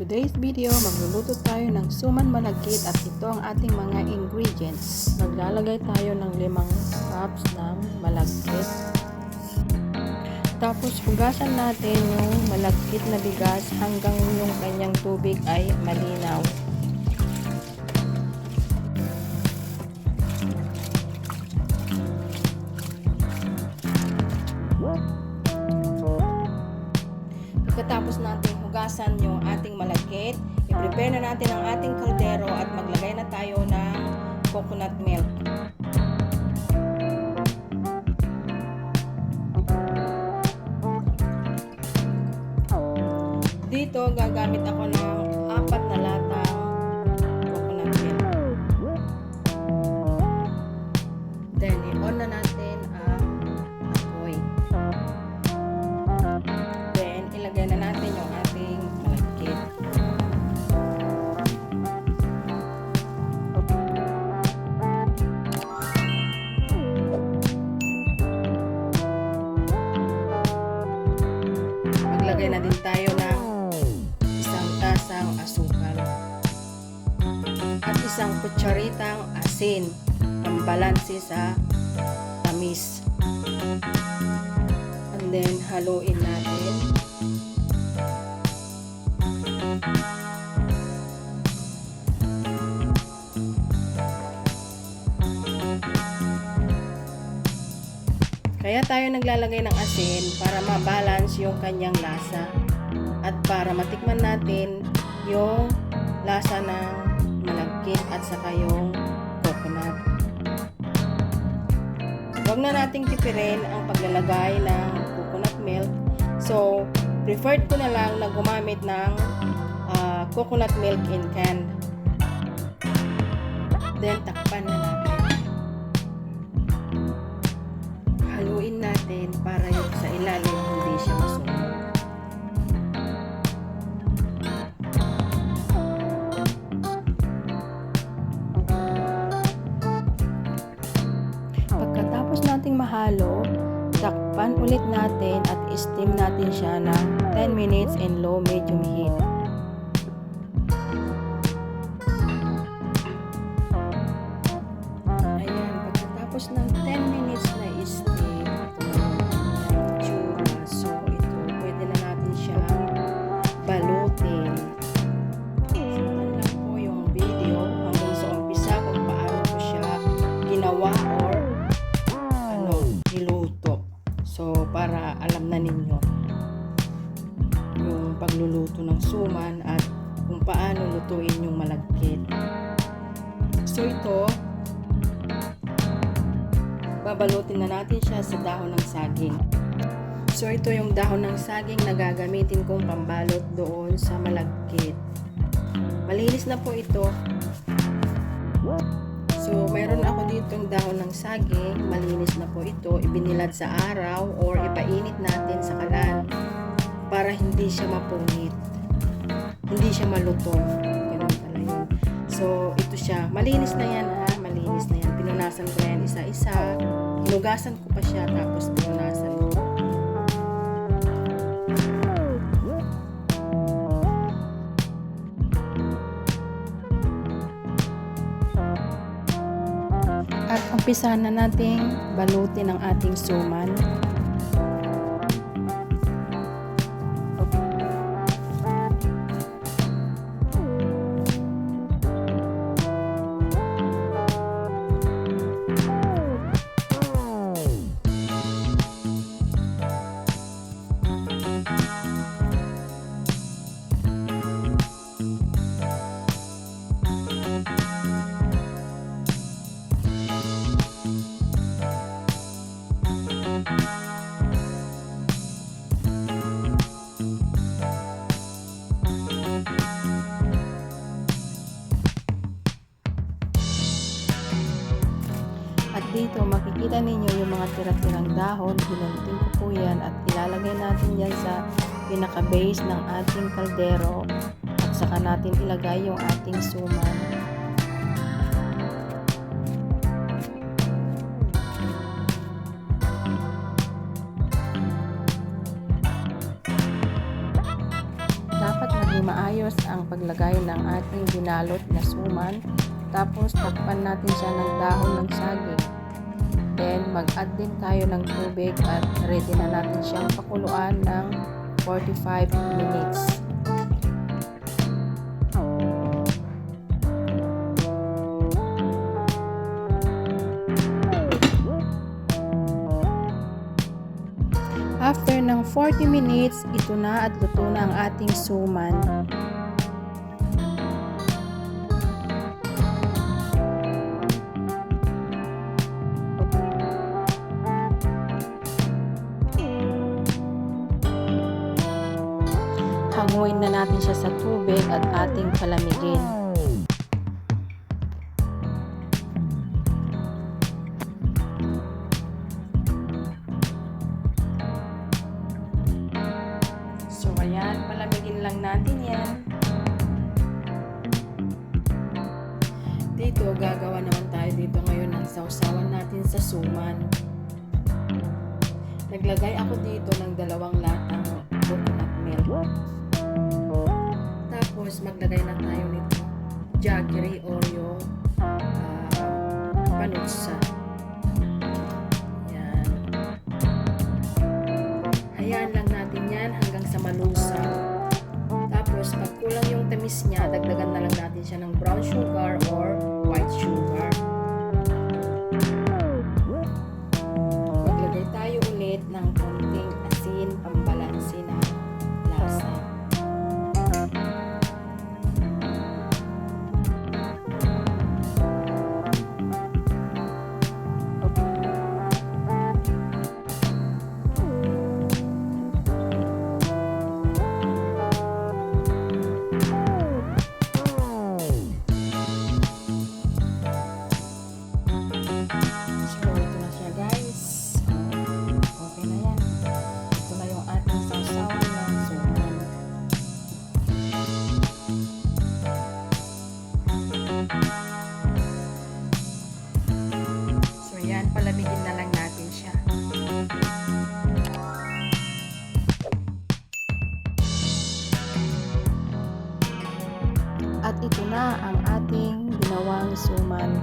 today's video, magluluto tayo ng suman malagkit at ito ang ating mga ingredients. Maglalagay tayo ng 5 cups ng malagkit. Tapos hugasan natin yung malagkit na bigas hanggang yung kanyang tubig ay malinaw. Pagkatapos natin hugasan yung ating malagkit, i-prepare na natin ang ating kaldero at maglagay na tayo ng coconut milk. Dito gagamit ako ng 4 na latang coconut milk. Then i-on na natin ang apoy. Then ilagay na natin yung ating malagkit. Maglagay na din tayo ng 1 tasang asukal at 1 kutsaritang asin, pambalanse sa tamis. And then haluin natin. Kaya tayo naglalagay ng asin para ma-balance yung kanyang lasa at para matikman natin yung lasa ng malagkit at saka yung coconut. Huwag na nating tipirin ang paglalagay ng coconut milk. So, preferred ko na lang na gumamit ng coconut milk in can. Then, takpan na natin. Haluin natin para yung sa ilalim hindi siya masunog. Pagkatapos nating mahalo, takpan ulit natin at steam natin siya ng 10 minutes in low-medium heat. Ayan, pagkatapos ng 10 minutes na steam, so ito, pwede na natin siyang balutin. Sundan lang po yung video hanggang sa umpisa kung paano ko siya ginawa or niluto. So, para alam na ninyo yung pagluluto ng suman at kung paano lutuin yung malagkit. So, ito, babalutin na natin siya sa dahon ng saging. So, ito yung dahon ng saging na gagamitin kong pambalot doon sa malagkit. Malinis na po ito. So, mayroon ako ditong dahon ng saging, malinis na po ito, ibinilad sa araw or ipainit natin sa kalan para hindi siya mapungit, hindi siya malutong. Ganun pala yun. So, ito siya. Malinis na yan ha, malinis na yan. Pinunasan ko yan isa-isa, hinugasan ko pa siya, tapos pinunasan ko. At umpisahan na nating balutin ang ating suman. At dito makikita ninyo yung mga tira-tirang dahon, hinunting ko po yan at ilalagay natin yan sa pinaka-base ng ating kaldero at saka natin ilagay yung ating suman. maayos maayos ang paglagay ng ating binalot na suman. Tapos takpan natin siya ng dahon ng saging. Then mag-add din tayo ng tubig at ready na natin siyang pakuluan ng 45 minutes. After ng 40 minutes, ito na at luto na ang ating suman. Hanguin na natin siya sa tubig at ating palamigin. So ayan, palamigin lang natin yan. Dito, gagawa naman tayo dito ngayon ng sausawan natin sa suman. Naglagay ako dito ng 2 latang coconut milk. Tapos maglagay na tayo nito jaggery o yung panutsa. Yan. Hayaan lang natin yan hanggang sa malusaw. Tapos pag kulang yung tamis niya, dagdagan na lang natin siya ng brown sugar or white sugar. Maglagay tayo ulit ng konting asin, pambalansi na lasa. Palamigin na lang natin siya. At ito na ang ating ginawang suman.